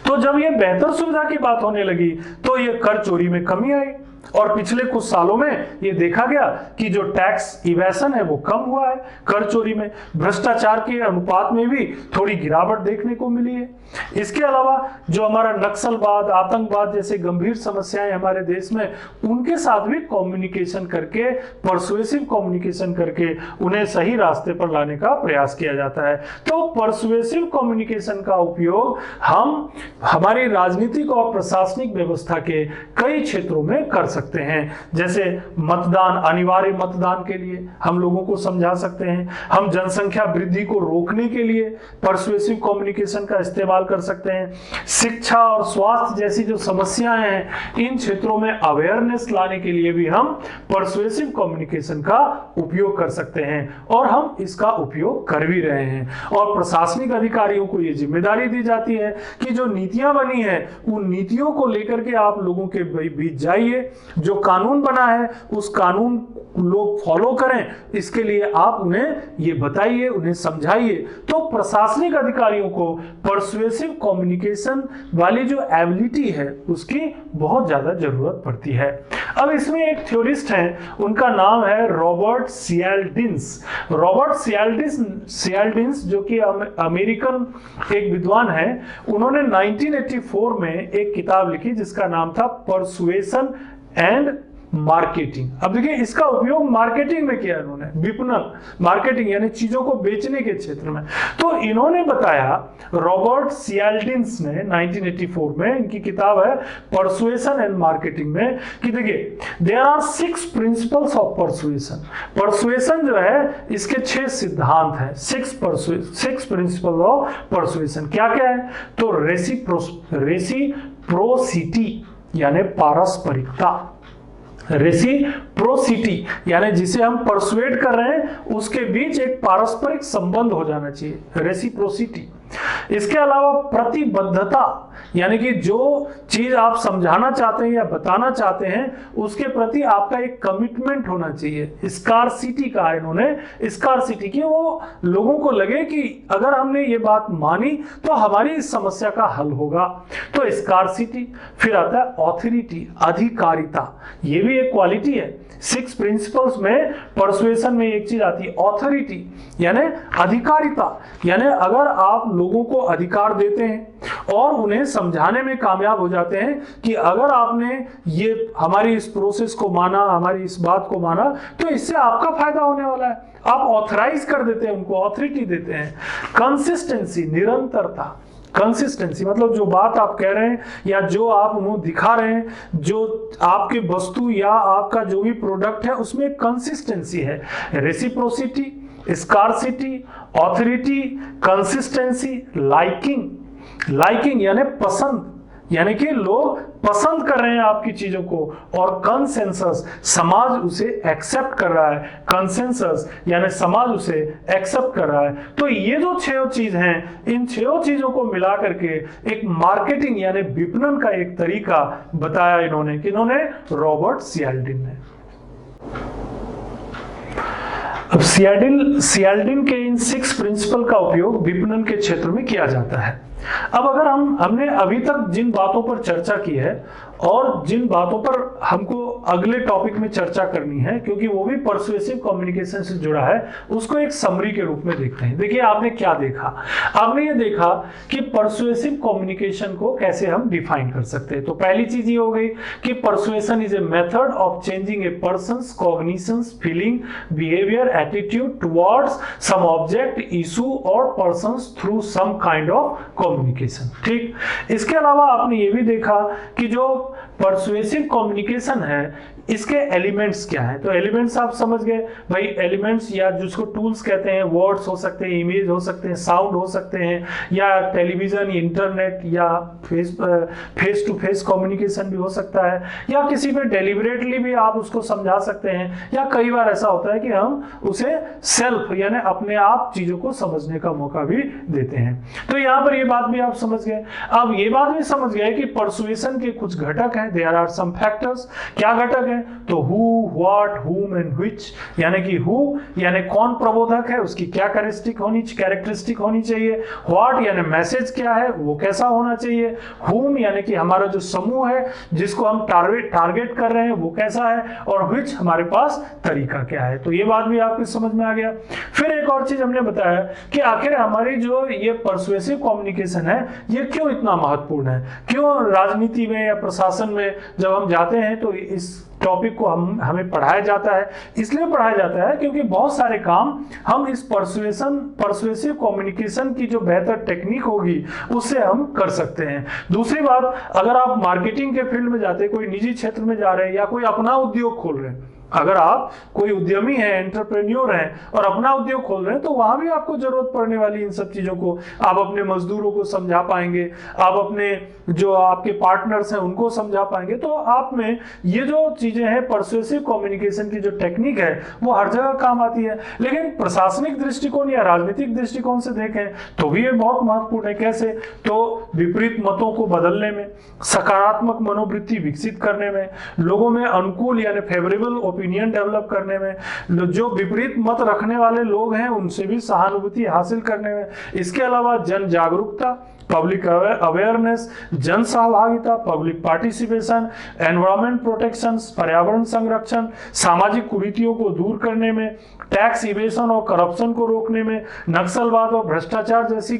तो जब ये बेहतर सुविधा की बात होने लगी तो ये कर चोरी में कमी आई, और पिछले कुछ सालों में ये देखा गया कि जो टैक्स इवेशन है वो कम हुआ है, कर चोरी में, भ्रष्टाचार के अनुपात में भी थोड़ी गिरावट देखने को मिली है। इसके अलावा जो हमारा नक्सलवाद, आतंकवाद जैसे गंभीर समस्याएं हमारे देश में, उनके साथ भी कम्युनिकेशन करके, परसुएसिव कम्युनिकेशन करके उन्हें सही रास्ते पर लाने का प्रयास किया जाता है। तो परसुएसिव कम्युनिकेशन का उपयोग हम हमारी राजनीतिक और प्रशासनिक व्यवस्था के कई क्षेत्रों में कर सकते हैं। जैसे मतदान, अनिवार्य मतदान के लिए हम लोगों को समझा सकते हैं। हम जनसंख्या वृद्धि को रोकने के लिए पर्सुएसिव कम्युनिकेशन का इस्तेमाल कर सकते हैं। शिक्षा और स्वास्थ्य जैसी जो समस्याएं हैं, इन क्षेत्रों में अवेयरनेस लाने के लिए भी हम पर्सुएसिव कम्युनिकेशन का उपयोग कर सकते हैं, और हम इसका उपयोग कर भी रहे हैं। और प्रशासनिक अधिकारियों को ये जिम्मेदारी दी जाती है कि जो नीतियां बनी है उन नीतियों को लेकर के आप लोगों के बीच जाइए, जो कानून बना है उस कानून लोग फॉलो करें, इसके लिए आप उन्हें ये बताइए, उन्हें समझाइए। तो प्रशासनिक अधिकारियों को पर्सुएसिव कम्युनिकेशन वाली जो एबिलिटी है उसकी बहुत ज्यादा जरूरत पड़ती है। अब इसमें एक थ्योरिस्ट हैं, उनका नाम है रॉबर्ट सियाल्डिन्स। रॉबर्ट सियाल्डिन्स जो कि अमेरिकन एक विद्वान है, उन्होंने 1984 में एक किताब लिखी जिसका नाम था परसुएशन एंड मार्केटिंग। अब देखिए इसका उपयोग मार्केटिंग में किया इन्होंने, विपणन, मार्केटिंग यानी चीजों को बेचने के क्षेत्र में। तो इन्होंने बताया, रॉबर्ट सियाल्डिन्स ने 1984 में, इनकी किताब है परसुएशन एंड मार्केटिंग में, कि देखिए there are 6 principles of persuasion. Persuasion जो है इसके 6 सिद्धांत हैं, 6 प्रिंसिपल ऑफ परसुएशन। क्या क्या है? तो रेसिप्रोसिटी यानी पारस्परिकता, रेसिप्रोसिटी यानी जिसे हम परसुएट कर रहे हैं उसके बीच एक पारस्परिक संबंध हो जाना चाहिए, रेसिप्रोसिटी। इसके अलावा प्रतिबद्धता, यानी कि जो चीज आप समझाना चाहते हैं या बताना चाहते हैं उसके प्रति आपका एक कमिटमेंट होना चाहिए। स्कार्सिटी कहा इन्होंने, स्कार्सिटी, कि वो लोगों को लगे कि अगर हमने ये बात मानी तो हमारी इस समस्या का हल होगा, तो स्कार्सिटी। फिर आता है ऑथोरिटी, अधिकारिता, ये भी एक क्वालिटी है। 6 प्रिंसिपल्स में परसुएशन में एक चीज आती है, ऑथोरिटी यानी अधिकारिता, यानी अगर आप लोगों को अधिकार देते हैं और उन्हें समझाने में कामयाब हो जाते हैं कि अगर आपने ये हमारी इस प्रोसेस को माना, हमारी इस बात को माना, तो इससे आपका फायदा होने वाला है, आप ऑथराइज कर देते हैं, उनको ऑथोरिटी देते हैं। कंसिस्टेंसी, निरंतरता, कंसिस्टेंसी मतलब जो बात आप कह रहे हैं या जो आप उन्हें दिखा रहे हैं, जो आपके वस्तु या आपका जो भी प्रोडक्ट है उसमें कंसिस्टेंसी है। Reciprocity, scarcity, authority, consistency, liking यानी पसंद, यानी कि लोग पसंद कर रहे हैं आपकी चीजों को, और कंसेंसस, समाज उसे एक्सेप्ट कर रहा है, कंसेंसस यानी समाज उसे एक्सेप्ट कर रहा है। तो ये जो 6 चीज हैं, इन 6 चीजों को मिला करके एक मार्केटिंग यानी विपणन का एक तरीका बताया इन्होंने, कि इन्होंने रॉबर्ट सियाल्डिन ने। अब सियाल्डिन के इन 6 प्रिंसिपल का उपयोग विपणन के क्षेत्र में किया जाता है। अब अगर हमने अभी तक जिन बातों पर चर्चा की है और जिन बातों पर हमको अगले टॉपिक में चर्चा करनी है, क्योंकि वो भी परसुएसिव कम्युनिकेशन से जुड़ा है, उसको एक समरी के रूप में देखते हैं। देखिए आपने क्या देखा, आपने ये देखा कि परसुएसिव कम्युनिकेशन को कैसे हम डिफाइन कर सकते हैं। तो पहली चीज ये हो गई कि persuasion is a method of changing a person's cognitions, feeling, behaviour, attitude towards some object, issue और persons through some kind of communication. ठीक, इसके अलावा आपने ये भी देखा कि जो परसुएसिव कम्युनिकेशन है इसके एलिमेंट्स क्या हैं। तो एलिमेंट्स आप समझ गए भाई, एलिमेंट्स या जिसको टूल्स कहते हैं, वर्ड्स हो सकते हैं, इमेज हो सकते हैं, साउंड हो सकते हैं, या टेलीविजन, इंटरनेट, या फेस टू फेस कम्युनिकेशन भी हो सकता है, या किसी पे डेलिबरेटली भी आप उसको समझा सकते हैं, या कई बार ऐसा होता है कि हम उसे सेल्फ यानी अपने आप चीजों को समझने का मौका भी देते हैं। तो यहाँ पर ये बात भी आप समझ गए। अब ये बात भी समझ गए कि परसुएशन के कुछ घटक हैं, देयर आर सम फैक्टर्स। क्या घटक है? तो who, what, whom and which, यानी कि हु यानी कौन प्रबोधक है, उसकी क्या कैरेक्टरिस्टिक होनी चाहिए, व्हाट यानी मैसेज क्या है, वो कैसा होना चाहिए, हुम यानी कि हमारा जो समूह है जिसको हम टारगेट कर रहे हैं वो कैसा है, और व्हिच हमारे पास तरीका क्या है। तो ये बात भी आपको समझ में आ गया। फिर एक और चीज हमने बताया कि आखिर हमारी जो ये परसुएसिव कम्युनिकेशन है ये क्यों इतना महत्वपूर्ण है, क्यों राजनीति में या प्रशासन में जब हम जाते हैं तो इस टॉपिक को हमें पढ़ाया जाता है। इसलिए पढ़ाया जाता है क्योंकि बहुत सारे काम हम इस परसुएसिव कम्युनिकेशन की जो बेहतर टेक्निक होगी उससे हम कर सकते हैं। दूसरी बात, अगर आप मार्केटिंग के फील्ड में जाते, कोई निजी क्षेत्र में जा रहे हैं या कोई अपना उद्योग खोल रहे हैं, अगर आप कोई उद्यमी हैं, एंटरप्रेन्योर हैं और अपना उद्योग खोल रहे हैं, तो वहां भी आपको जरूरत पड़ने वाली इन सब चीजों को आप अपने मजदूरों को समझा पाएंगे, आप अपने जो आपके पार्टनर्स हैं उनको समझा पाएंगे। तो आप में ये जो चीजें हैं, परसुएसिव कम्युनिकेशन की जो टेक्निक है वो हर जगह काम आती है। लेकिन प्रशासनिक दृष्टिकोण या राजनीतिक दृष्टिकोण से देखें तो भी ये बहुत महत्वपूर्ण है। कैसे? तो विपरीत मतों को बदलने में, सकारात्मक मनोवृत्ति विकसित करने में, लोगों में अनुकूल यानी फेवरेबल ओपिनियन डेवलप करने में, जो विपरीत मत रखने वाले लोग हैं उनसे भी सहानुभूति हासिल करने में। इसके अलावा जन जागरूकता, पब्लिक अवेयरनेस, जन सहभागिता, पब्लिक पार्टिसिपेशन, एनवायरमेंट प्रोटेक्शन, पर्यावरण संरक्षण, सामाजिक कुरीतियों को दूर करने में, टैक्स इवेशन और करप्शन को रोकने में, नक्सलवाद और भ्रष्टाचार जैसी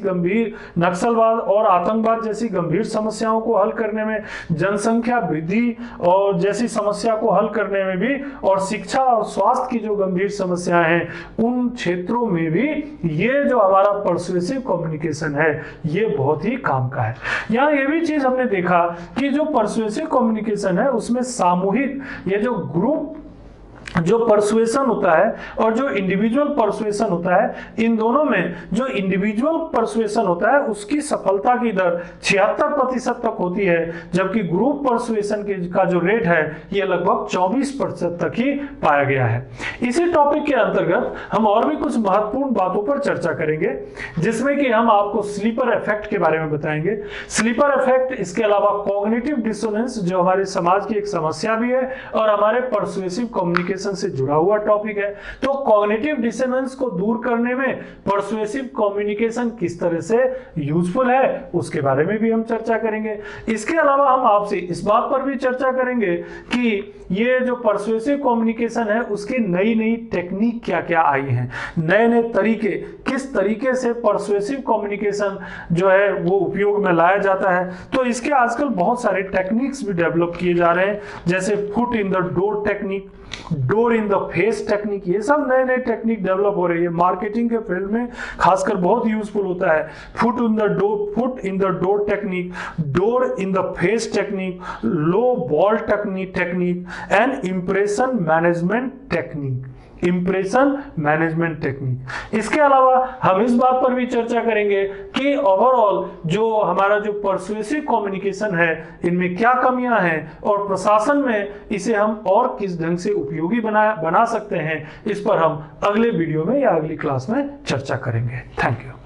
नक्सलवाद और आतंकवाद जैसी गंभीर समस्याओं को हल करने में, जनसंख्या वृद्धि और जैसी समस्या को हल करने में भी, और शिक्षा और स्वास्थ्य की जो गंभीर समस्याएं हैं उन क्षेत्रों में भी ये जो हमारा परसुएसिव कम्युनिकेशन है ये बहुत ही काम का है। यहाँ ये भी चीज हमने देखा कि जो परसुएसिव कम्युनिकेशन है उसमें सामूहिक, ये जो ग्रुप जो परसुएशन होता है और जो इंडिविजुअल परसुएशन होता है, इन दोनों में जो इंडिविजुअल परसुएशन होता है उसकी सफलता की दर 76% तक होती है, जबकि ग्रुप परसुएशन का जो रेट है ये लगभग 24% तक ही पाया गया है। इसी टॉपिक के अंतर्गत हम और भी कुछ महत्वपूर्ण बातों पर चर्चा करेंगे, जिसमें कि हम आपको स्लीपर इफेक्ट के बारे में बताएंगे। स्लीपर इफेक्ट, इसके अलावा कॉग्निटिव डिसोनेंस जो हमारे समाज की एक समस्या भी है और हमारे परसुएसिव कम्युनिकेशन से जुड़ा हुआ टॉपिक है। तो कॉग्निटिव डिसोनेंस को दूर करने में परसुएसिव कम्युनिकेशन किस तरह से यूजफुल है उसके बारे में भी हम चर्चा करेंगे। इसके अलावा हम आपसे इस बात पर भी चर्चा करेंगे कि ये जो परसुएसिव कम्युनिकेशन है उसकी नई नई टेक्निक क्या क्या आई हैं, नए नए तरीके, किस तरीके से परसुएसिव कम्युनिकेशन जो है वो उपयोग में लाया जाता है। तो इसके आजकल बहुत सारे टेक्निक्स भी डेवलप किए जा रहे हैं, जैसे foot in the door technique, door in the face technique, ये सब नए नए टेक्निक डेवलप हो रही है। मार्केटिंग के फील्ड में खासकर बहुत यूजफुल होता है। Foot in the door technique, door in the face technique, low ball technique and impression management technique. इसके अलावा हम इस बात पर भी चर्चा करेंगे कि ओवरऑल जो हमारा जो परसुएसिव कम्युनिकेशन है इनमें क्या कमियां हैं और प्रशासन में इसे हम और किस ढंग से उपयोगी बना सकते हैं। इस पर हम अगले वीडियो में या अगली क्लास में चर्चा करेंगे। Thank you.